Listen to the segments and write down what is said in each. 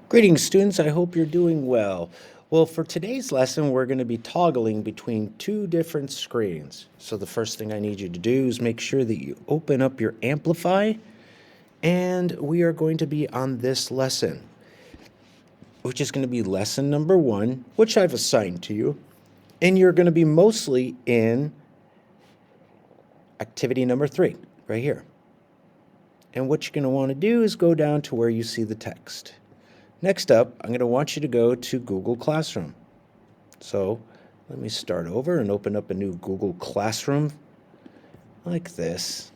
Greetings, students. I hope you're doing well. Well, for today's lesson, we're going to be toggling between two different screens. So the first thing I need you to do is make sure that you open up your Amplify, and we are going to be on this lesson, which is going to be lesson number 1, which I've assigned to you. And you're going to be mostly in activity number 3, right here. And what you're going to want to do is go down to where you see the text. Next up, I'm going to want you to go to Google Classroom. So let me start over and open up a new Google Classroom like this.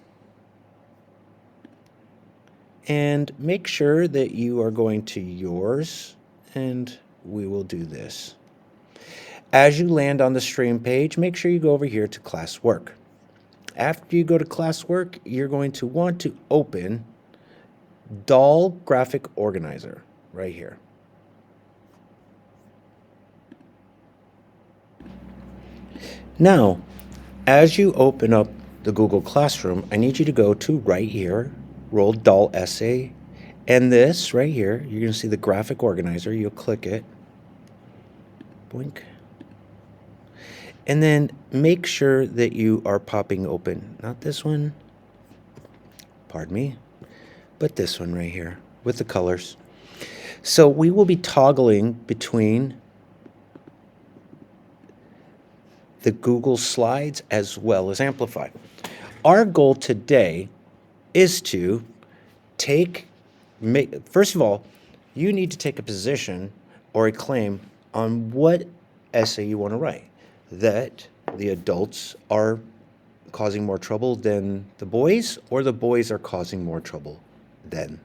And make sure that you are going to yours, and we will do this. As you land on the stream page, make sure you go over here to Classwork. After you go to Classwork, you're going to want to open Doll Graphic Organizer right here. Now, as you open up the Google Classroom, I need you to go to right here, Roll Doll Essay, and this right here, you're going to see the graphic organizer. You'll click it. Blink. And then make sure that you are popping open, not this one, pardon me, but this one right here with the colors. So we will be toggling between the Google Slides as well as Amplify. Our goal today is to first of all, you need to take a position or a claim on what essay you want to write. That the adults are causing more trouble than the boys, or the boys are causing more trouble than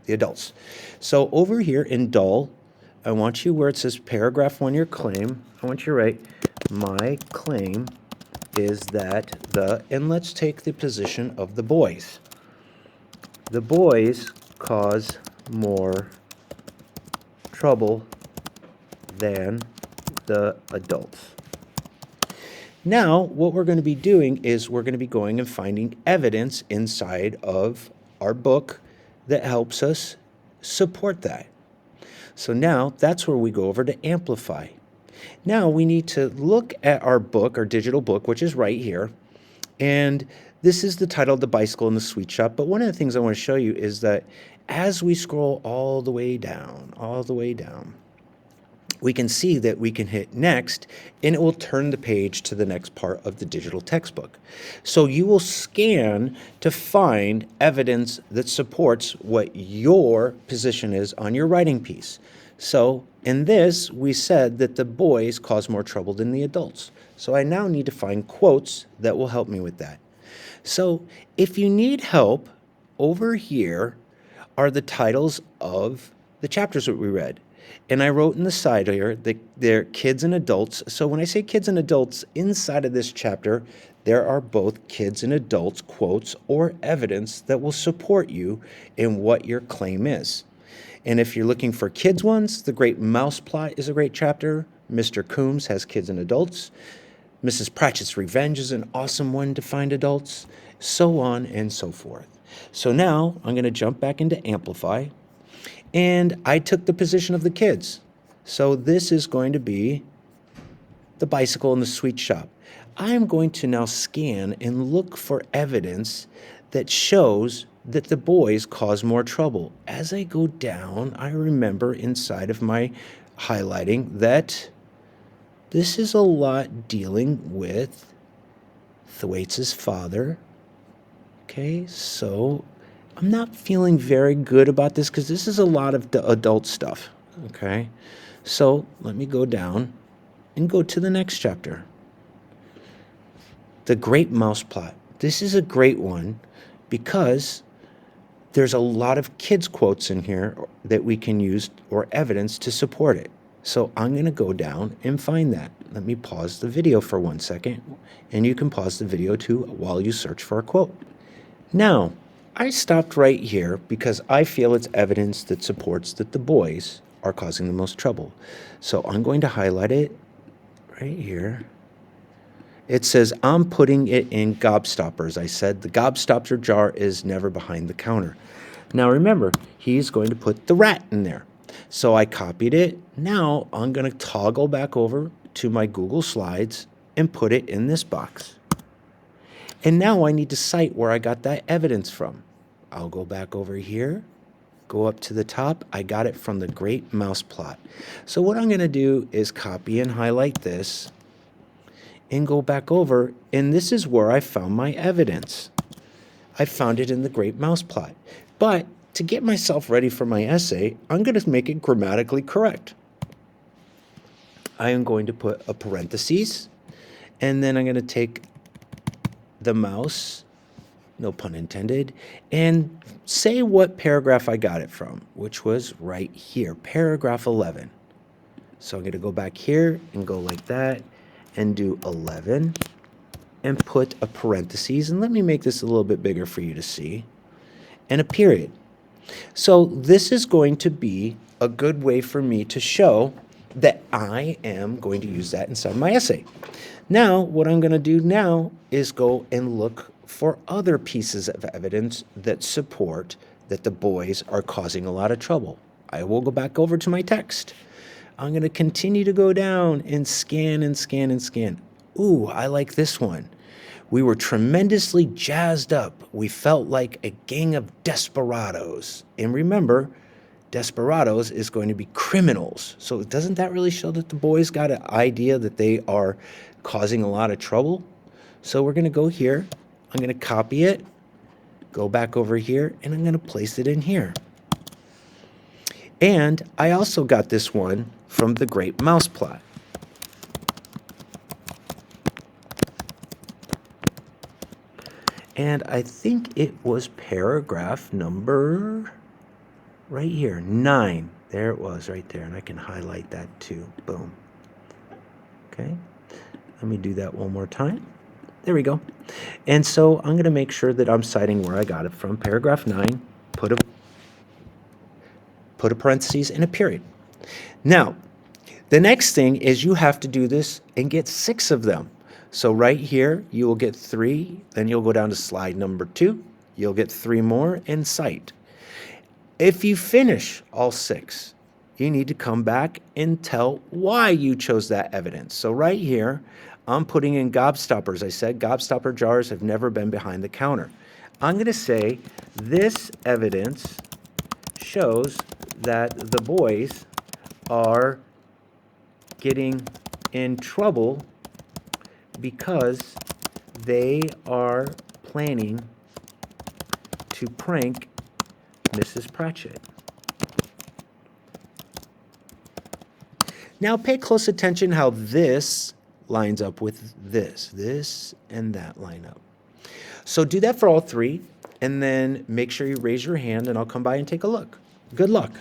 the adults. So over here in Dull, I want you where it says paragraph 1, your claim, I want you to write, my claim is that and let's take the position of the boys. The boys cause more trouble than the adults. Now, what we're going to be doing is we're going to be going and finding evidence inside of our book that helps us support that. So now that's where we go over to Amplify. Now we need to look at our book, our digital book, which is right here. And this is the title, The Bicycle in the Sweet Shop. But one of the things I want to show you is that as we scroll all the way down, we can see that we can hit next, and it will turn the page to the next part of the digital textbook. So you will scan to find evidence that supports what your position is on your writing piece. So in this, we said that the boys cause more trouble than the adults. So I now need to find quotes that will help me with that. So if you need help, over here are the titles of the chapters that we read. And I wrote in the side here that they're kids and adults. So when I say kids and adults, inside of this chapter, there are both kids and adults quotes or evidence that will support you in what your claim is. And if you're looking for kids ones, The Great Mouse Plot is a great chapter. Mr. Coombs has kids and adults. Mrs. Pratchett's Revenge is an awesome one to find adults, so on and so forth. So now I'm going to jump back into Amplify. And I took the position of the kids. So this is going to be The Bicycle in the Sweet Shop. I'm going to now scan and look for evidence that shows that the boys cause more trouble. As I go down, I remember inside of my highlighting that this is a lot dealing with Thwaites' father. Okay, so I'm not feeling very good about this because this is a lot of the adult stuff, okay? So let me go down and go to the next chapter. The Great Mouse Plot. This is a great one because there's a lot of kids' quotes in here that we can use or evidence to support it. So I'm going to go down and find that. Let me pause the video for 1 second, and you can pause the video too while you search for a quote. Now, I stopped right here because I feel it's evidence that supports that the boys are causing the most trouble. So I'm going to highlight it right here. It says, I'm putting it in gobstoppers. I said the gobstopper jar is never behind the counter. Now remember, he's going to put the rat in there. So I copied it. Now I'm going to toggle back over to my Google Slides and put it in this box. And now I need to cite where I got that evidence from. I'll go back over here, go up to the top. I got it from the Great Mouse Plot. So what I'm going to do is copy and highlight this and go back over, and this is where I found my evidence. I found it in the Great Mouse Plot. But to get myself ready for my essay, I'm going to make it grammatically correct. I am going to put a parentheses, and then I'm going to take the mouse, no pun intended, and say what paragraph I got it from, which was right here, paragraph 11. So I'm going to go back here and go like that and do 11 and put a parentheses, and let me make this a little bit bigger for you to see, and a period. So this is going to be a good way for me to show that I am going to use that inside my essay. Now, what I'm going to do now is go and look for other pieces of evidence that support that the boys are causing a lot of trouble. I will go back over to my text. I'm going to continue to go down and scan and scan and scan. Ooh, I like this one. We were tremendously jazzed up. We felt like a gang of desperados. And remember, desperados is going to be criminals. So doesn't that really show that the boys got an idea that they are causing a lot of trouble? So we're going to go here. I'm going to copy it, go back over here, and I'm going to place it in here. And I also got this one from the Great Mouse Plot. And I think it was paragraph number right here, 9. There it was right there, and I can highlight that too. Boom. Okay, let me do that one more time. There we go. And so I'm going to make sure that I'm citing where I got it from. Paragraph 9, put a parentheses and a period. Now, the next thing is you have to do this and get 6 of them. So right here, you will get 3, then you'll go down to slide number 2, you'll get 3 more and cite. If you finish all 6, you need to come back and tell why you chose that evidence. So right here, I'm putting in gobstoppers. I said gobstopper jars have never been behind the counter. I'm going to say this evidence shows that the boys are getting in trouble because they are planning to prank Mrs. Pratchett. Now pay close attention how this lines up with this and that line up. So do that for all 3, and then make sure you raise your hand and I'll come by and take a look. Good luck.